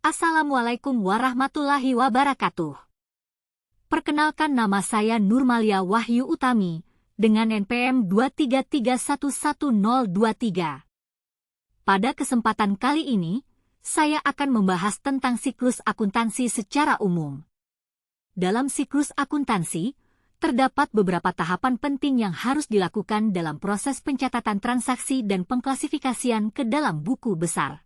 Assalamualaikum warahmatullahi wabarakatuh. Perkenalkan, nama saya Nurmalia Wahyu Utami dengan NPM 233111023. Pada kesempatan kali ini, saya akan membahas tentang siklus akuntansi secara umum. Dalam siklus akuntansi, terdapat beberapa tahapan penting yang harus dilakukan dalam proses pencatatan transaksi dan pengklasifikasian ke dalam buku besar.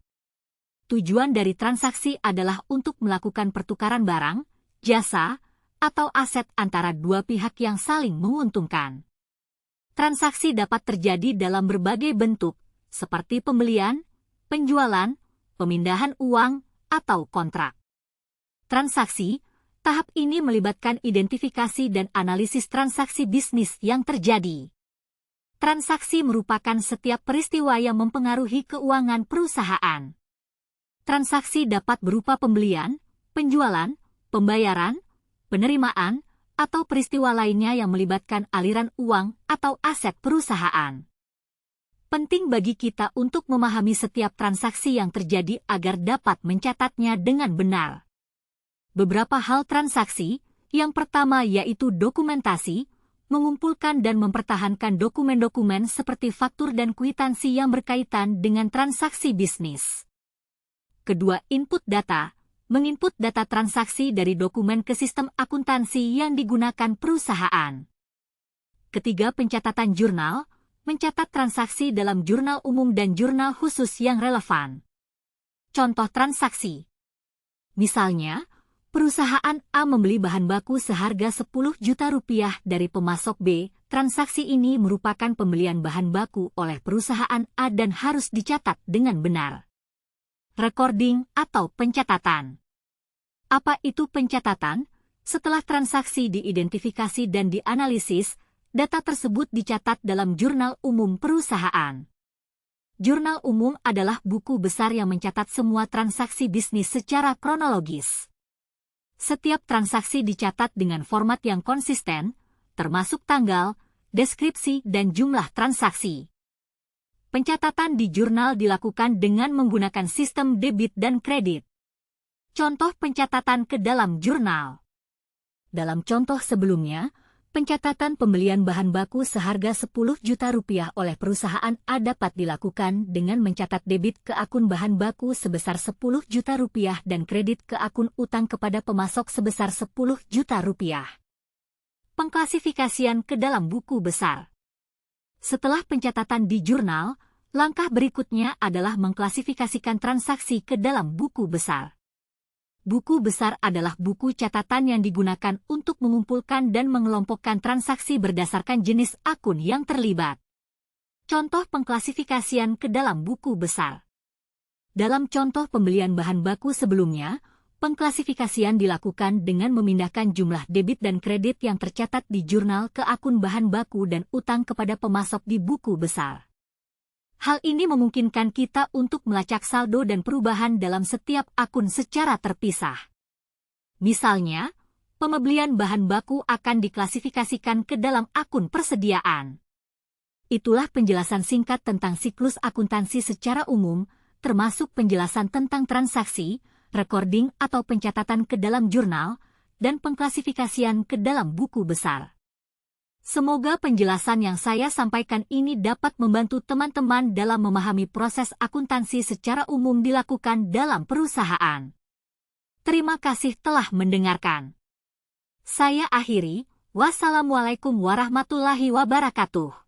Tujuan dari transaksi adalah untuk melakukan pertukaran barang, jasa, atau aset antara dua pihak yang saling menguntungkan. Transaksi dapat terjadi dalam berbagai bentuk, seperti pembelian, penjualan, pemindahan uang, atau kontrak. Transaksi, tahap ini melibatkan identifikasi dan analisis transaksi bisnis yang terjadi. Transaksi merupakan setiap peristiwa yang mempengaruhi keuangan perusahaan. Transaksi dapat berupa pembelian, penjualan, pembayaran, penerimaan, atau peristiwa lainnya yang melibatkan aliran uang atau aset perusahaan. Penting bagi kita untuk memahami setiap transaksi yang terjadi agar dapat mencatatnya dengan benar. Beberapa hal transaksi, yang pertama yaitu dokumentasi, mengumpulkan dan mempertahankan dokumen-dokumen seperti faktur dan kwitansi yang berkaitan dengan transaksi bisnis. Kedua, input data, menginput data transaksi dari dokumen ke sistem akuntansi yang digunakan perusahaan. Ketiga, pencatatan jurnal, mencatat transaksi dalam jurnal umum dan jurnal khusus yang relevan. Contoh transaksi. Misalnya, perusahaan A membeli bahan baku seharga 10 juta rupiah dari pemasok B. Transaksi ini merupakan pembelian bahan baku oleh perusahaan A dan harus dicatat dengan benar. Recording atau pencatatan. Apa itu pencatatan? Setelah transaksi diidentifikasi dan dianalisis, data tersebut dicatat dalam jurnal umum perusahaan. Jurnal umum adalah buku besar yang mencatat semua transaksi bisnis secara kronologis. Setiap transaksi dicatat dengan format yang konsisten, termasuk tanggal, deskripsi, dan jumlah transaksi. Pencatatan di jurnal dilakukan dengan menggunakan sistem debit dan kredit. Contoh pencatatan ke dalam jurnal. Dalam contoh sebelumnya, pencatatan pembelian bahan baku seharga 10 juta rupiah oleh perusahaan A dapat dilakukan dengan mencatat debit ke akun bahan baku sebesar 10 juta rupiah dan kredit ke akun utang kepada pemasok sebesar 10 juta rupiah. Pengklasifikasian ke dalam buku besar. Setelah pencatatan di jurnal, langkah berikutnya adalah mengklasifikasikan transaksi ke dalam buku besar. Buku besar adalah buku catatan yang digunakan untuk mengumpulkan dan mengelompokkan transaksi berdasarkan jenis akun yang terlibat. Contoh pengklasifikasian ke dalam buku besar. Dalam contoh pembelian bahan baku sebelumnya, pengklasifikasian dilakukan dengan memindahkan jumlah debit dan kredit yang tercatat di jurnal ke akun bahan baku dan utang kepada pemasok di buku besar. Hal ini memungkinkan kita untuk melacak saldo dan perubahan dalam setiap akun secara terpisah. Misalnya, pembelian bahan baku akan diklasifikasikan ke dalam akun persediaan. Itulah penjelasan singkat tentang siklus akuntansi secara umum, termasuk penjelasan tentang transaksi, recording atau pencatatan ke dalam jurnal, dan pengklasifikasian ke dalam buku besar. Semoga penjelasan yang saya sampaikan ini dapat membantu teman-teman dalam memahami proses akuntansi secara umum dilakukan dalam perusahaan. Terima kasih telah mendengarkan. Saya akhiri, wassalamualaikum warahmatullahi wabarakatuh.